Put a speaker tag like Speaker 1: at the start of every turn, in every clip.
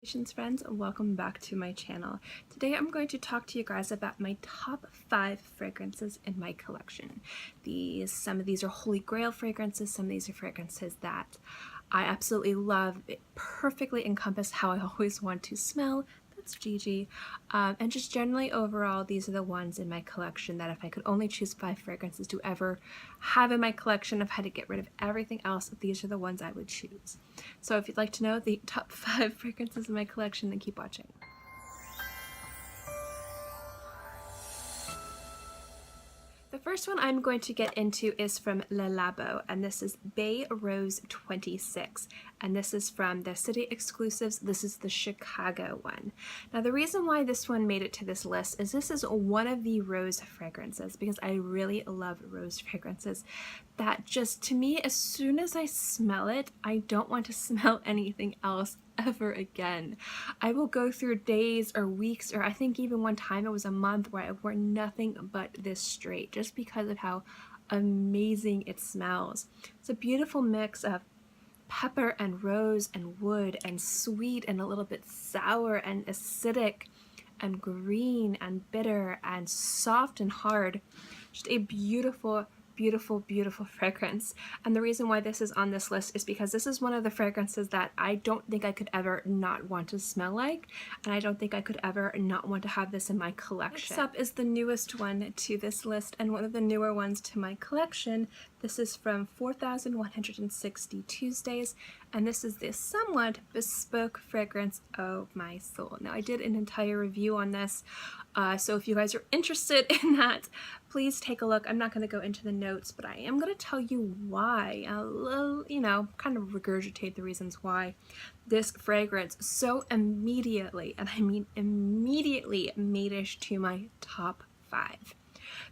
Speaker 1: Salutations friends, welcome back to my channel. Today I'm going to talk to you guys about my top 5 fragrances in my collection. Some of these are holy grail fragrances, some of these are fragrances that I absolutely love. It perfectly encompass how I always want to smell. That's Gigi. And just generally overall, these are the ones in my collection that if I could only choose 5 fragrances to ever have in my collection, if I had to get rid of everything else, these are the ones I would choose. So if you'd like to know the top 5 fragrances in my collection, then keep watching. The first one I'm going to get into is from Labo, and this is Baie Rose 26, and this is from the City Exclusifs. This is the Chicago one. Now the reason why this one made it to this list is this is one of the rose fragrances, because I really love rose fragrances that just, to me, as soon as I smell it, I don't want to smell anything else ever again. I will go through days or weeks, or I think even one time it was a month where I wore nothing but this straight, just because of how amazing it smells. It's a beautiful mix of pepper and rose and wood and sweet and a little bit sour and acidic and green and bitter and soft and hard. Just a beautiful, beautiful fragrance. And the reason why this is on this list is because this is one of the fragrances that I don't think I could ever not want to smell like, and I don't think I could ever not want to have this in my collection. Next up is the newest one to this list, and one of the newer ones to my collection. This is from 4160 Tuesdays, and this is the somewhat bespoke fragrance Eau My Soul. Now I did an entire review on this, so if you guys are interested in that, please take a look. I'm not going to go into the notes, but I am going to tell you why. Kind of regurgitate the reasons why this fragrance so immediately, and I mean immediately, made it to my top 5.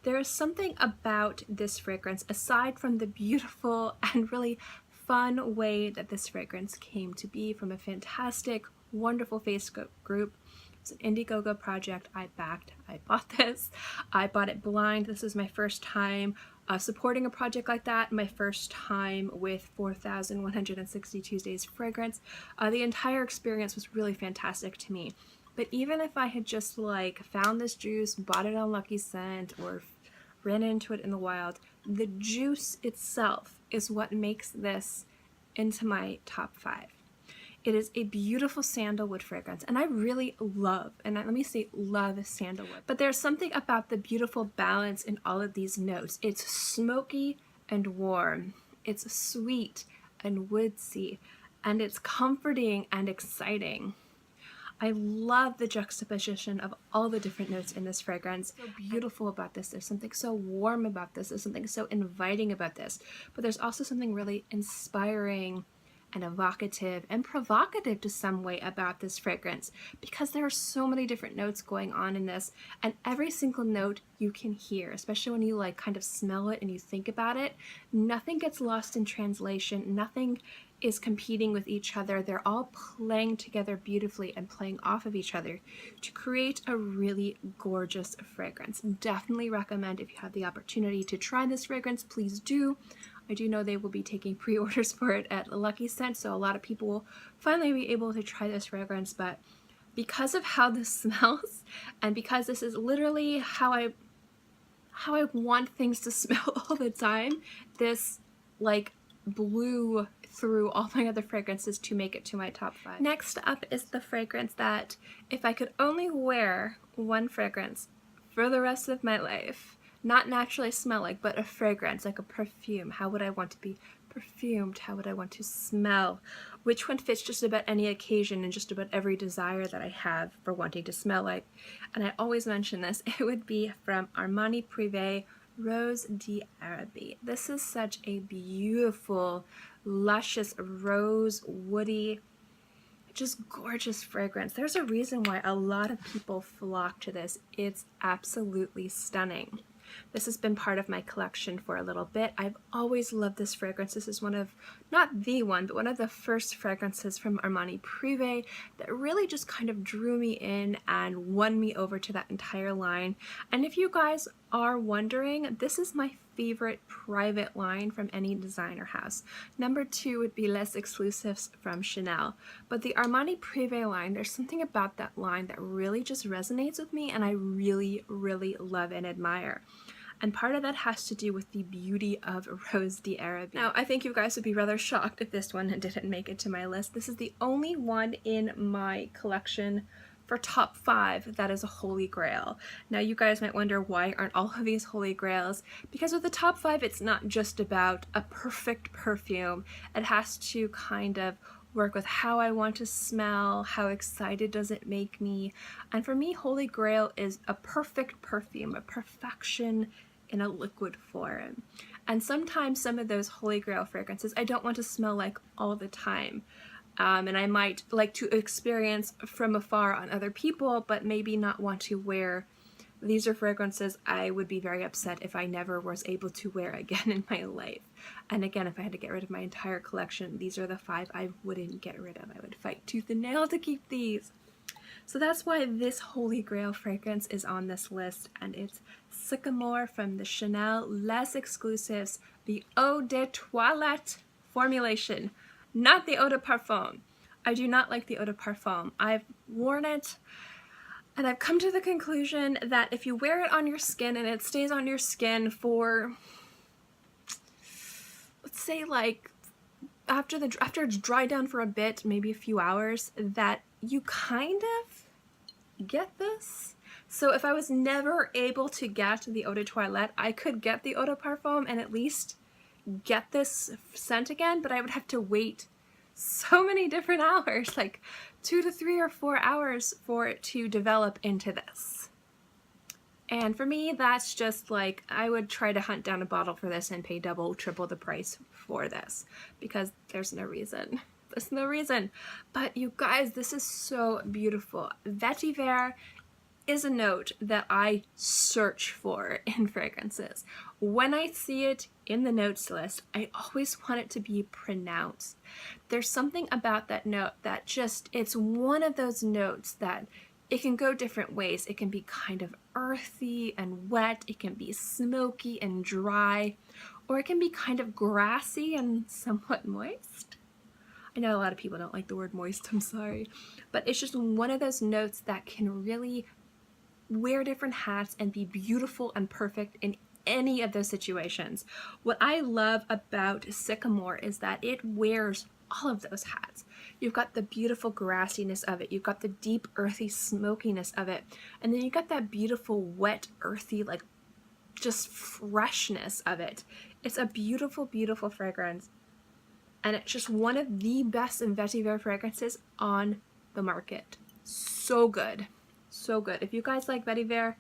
Speaker 1: There is something about this fragrance, aside from the beautiful and really fun way that this fragrance came to be from a fantastic, wonderful Facebook group. It's an Indiegogo project I backed. I bought this. I bought it blind. This is my first time supporting a project like that. My first time with 4160 Tuesdays fragrance. The entire experience was really fantastic to me. But even if I had just found this juice, bought it on Lucky Scent, or ran into it in the wild, the juice itself is what makes this into my top 5. It is a beautiful sandalwood fragrance, and I really love, and let me say love, sandalwood. But there's something about the beautiful balance in all of these notes. It's smoky and warm. It's sweet and woodsy, and it's comforting and exciting. I love the juxtaposition of all the different notes in this fragrance. So beautiful about this. There's something so warm about this. There's something so inviting about this. But there's also something really inspiring and evocative and provocative to some way about this fragrance, because there are so many different notes going on in this, and every single note you can hear, especially when you kind of smell it and you think about it. Nothing gets lost in translation. Nothing is competing with each other. They're all playing together beautifully and playing off of each other to create a really gorgeous fragrance. Definitely recommend, if you have the opportunity to try this fragrance, please do. I do know they will be taking pre-orders for it at Lucky Scent, so a lot of people will finally be able to try this fragrance. But because of how this smells, and because this is literally how I want things to smell all the time, this blew through all my other fragrances to make it to my top 5. Next up is the fragrance that, if I could only wear one fragrance for the rest of my life, not naturally smell like, but a fragrance, like a perfume. How would I want to be perfumed? How would I want to smell? Which one fits just about any occasion and just about every desire that I have for wanting to smell like? And I always mention this. It would be from Armani Prive Rose d'Arabie. This is such a beautiful, luscious, rose, woody, just gorgeous fragrance. There's a reason why a lot of people flock to this. It's absolutely stunning. This has been part of my collection for a little bit. I've always loved this fragrance. This is one of, not the one, but one of the first fragrances from Armani Prive that really just kind of drew me in and won me over to that entire line. And if you guys are wondering, this is my favorite private line from any designer house. Number 2 would be Les Exclusifs from Chanel. But the Armani Prive line, there's something about that line that really just resonates with me, and I really, really love and admire. And part of that has to do with the beauty of Rose d'Arabie. Now, I think you guys would be rather shocked if this one didn't make it to my list. This is the only one in my collection for top 5 that is a holy grail. Now, you guys might wonder, why aren't all of these holy grails? Because with the top 5, it's not just about a perfect perfume. It has to kind of work with how I want to smell, how excited does it make me. And for me, holy grail is a perfect perfume, a perfection in a liquid form. And sometimes some of those holy grail fragrances I don't want to smell like all the time. And I might like to experience from afar on other people, but maybe not want to wear. These are fragrances I would be very upset if I never was able to wear again in my life. And again, if I had to get rid of my entire collection, these are the 5 I wouldn't get rid of. I would fight tooth and nail to keep these. So that's why this holy grail fragrance is on this list, and it's Sycamore from the Chanel Les Exclusifs, the Eau de Toilette formulation, not the Eau de Parfum. I do not like the Eau de Parfum. I've worn it, and I've come to the conclusion that if you wear it on your skin and it stays on your skin for, let's say, like after it's dried down for a bit, maybe a few hours, that you kind of get this. So if I was never able to get the Eau de Toilette, I could get the Eau de Parfum and at least get this scent again, but I would have to wait so many different hours, like 2 to 3 or 4 hours for it to develop into this. And for me, that's just like, I would try to hunt down a bottle for this and pay double, triple the price for this, because there's no reason. There's no reason. But you guys, this is so beautiful. Vetiver is a note that I search for in fragrances. When I see it in the notes list, I always want it to be pronounced. There's something about that note that just, it's one of those notes that it can go different ways. It can be kind of earthy and wet, it can be smoky and dry, or it can be kind of grassy and somewhat moist. I know a lot of people don't like the word moist, I'm sorry, but it's just one of those notes that can really wear different hats and be beautiful and perfect in any of those situations. What I love about Sycamore is that it wears all of those hats. You've got the beautiful grassiness of it, you've got the deep earthy smokiness of it, and then you've got that beautiful wet earthy, like just freshness of it. It's a beautiful, beautiful fragrance, and it's just one of the best vetiver fragrances on the market. So good. So good. If you guys like vetiver,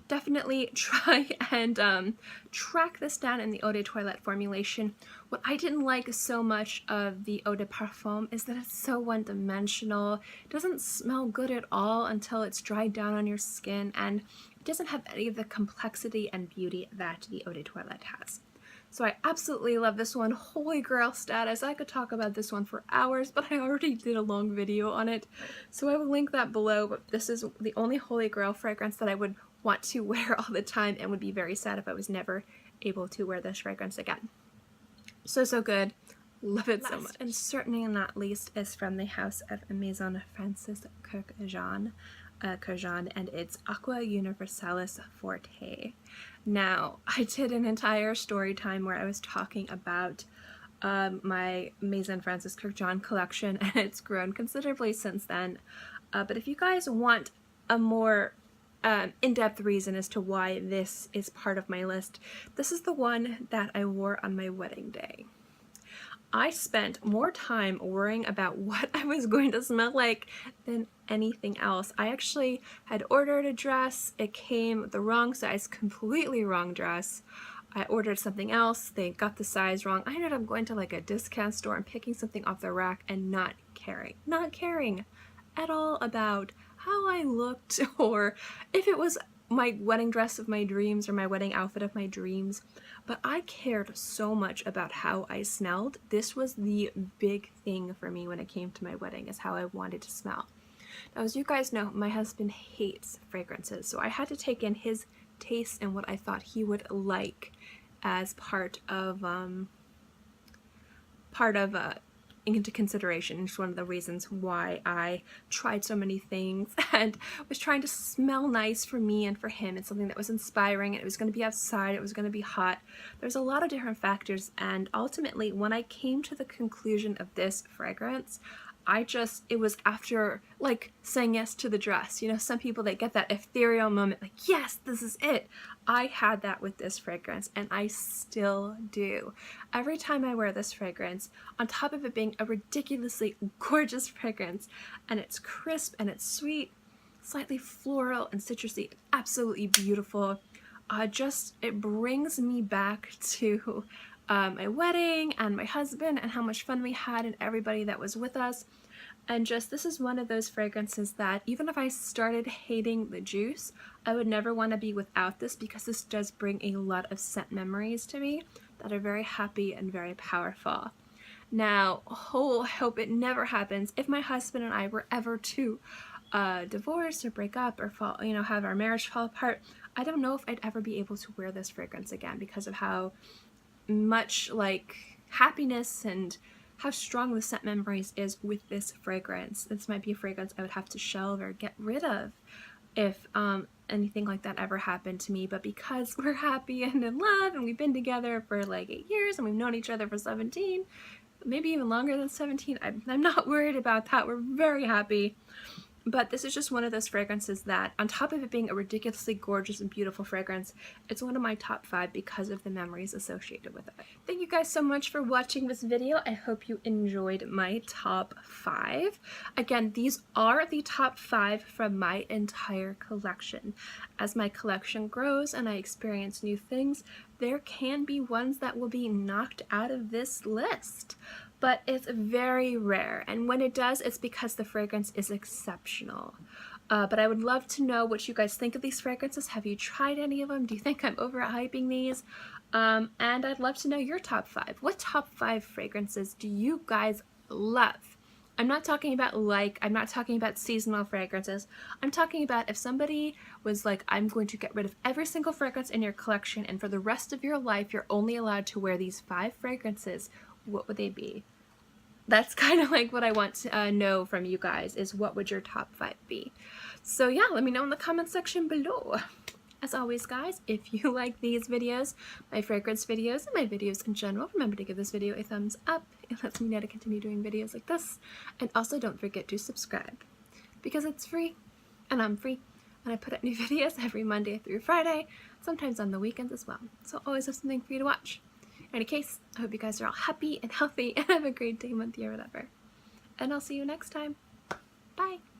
Speaker 1: definitely try and track this down in the Eau de Toilette formulation. What I didn't like so much of the Eau de Parfum is that it's so one-dimensional. It doesn't smell good at all until it's dried down on your skin, and it doesn't have any of the complexity and beauty that the Eau de Toilette has. So I absolutely love this one. Holy grail status. I could talk about this one for hours, but I already did a long video on it, so I will link that below. But this is the only holy grail fragrance that I would want to wear all the time, and would be very sad if I was never able to wear this fragrance again. So, so good. Love it so much. And certainly not least is from the house of Maison Francis Kurkjdjian, and it's Aqua Universalis Forte. Now, I did an entire story time where I was talking about my Maison Francis Kurkjdjian collection, and it's grown considerably since then. But if you guys want a more in-depth reason as to why this is part of my list, this is the one that I wore on my wedding day. I spent more time worrying about what I was going to smell like than anything else. I actually had ordered a dress. It came the wrong size, completely wrong dress. I ordered something else. They got the size wrong. I ended up going to like a discount store and picking something off the rack and not caring at all about how I looked, or if it was my wedding dress of my dreams or my wedding outfit of my dreams. But I cared so much about how I smelled. This was the big thing for me when it came to my wedding, is how I wanted to smell. Now, as you guys know, my husband hates fragrances, so I had to take in his taste and what I thought he would like as part of into consideration. It's one of the reasons why I tried so many things and was trying to smell nice for me and for him. It's something that was inspiring, and it was going to be outside, it was going to be hot. There's a lot of different factors, and ultimately when I came to the conclusion of this fragrance, it was after like saying yes to the dress. You know, some people, they get that ethereal moment like, yes, this is it. I had that with this fragrance, and I still do. Every time I wear this fragrance, on top of it being a ridiculously gorgeous fragrance, and it's crisp and it's sweet, slightly floral and citrusy, absolutely beautiful. It brings me back to my wedding and my husband and how much fun we had and everybody that was with us. And this is one of those fragrances that even if I started hating the juice, I would never want to be without this, because this does bring a lot of scent memories to me that are very happy and very powerful. Now, I hope it never happens. If my husband and I were ever to divorce or break up or have our marriage fall apart, I don't know if I'd ever be able to wear this fragrance again, because of how much like happiness and how strong the scent memories is with this fragrance. This might be a fragrance I would have to shelve or get rid of if anything like that ever happened to me. But because we're happy and in love, and we've been together for like 8 years, and we've known each other for 17, maybe even longer than 17, I'm not worried about that. We're very happy. But this is just one of those fragrances that, on top of it being a ridiculously gorgeous and beautiful fragrance, it's one of my top 5 because of the memories associated with it. Thank you guys so much for watching this video. I hope you enjoyed my top 5. Again, these are the top 5 from my entire collection. As my collection grows and I experience new things, there can be ones that will be knocked out of this list. But it's very rare, and when it does, it's because the fragrance is exceptional. But I would love to know what you guys think of these fragrances. Have you tried any of them? Do you think I'm overhyping these? And I'd love to know your top 5. What top 5 fragrances do you guys love? I'm not talking about I'm not talking about seasonal fragrances. I'm talking about if somebody was like, I'm going to get rid of every single fragrance in your collection, and for the rest of your life, you're only allowed to wear these 5 fragrances, what would they be? That's kind of like what I want to know from you guys, is what would your top 5 be? So yeah, let me know in the comment section below. As always, guys, if you like these videos, my fragrance videos, and my videos in general, remember to give this video a thumbs up. It lets me know to continue doing videos like this. And also don't forget to subscribe, because it's free and I'm free, and I put out new videos every Monday through Friday, sometimes on the weekends as well. So always have something for you to watch. In any case, I hope you guys are all happy and healthy and have a great day, month, year, whatever. And I'll see you next time. Bye!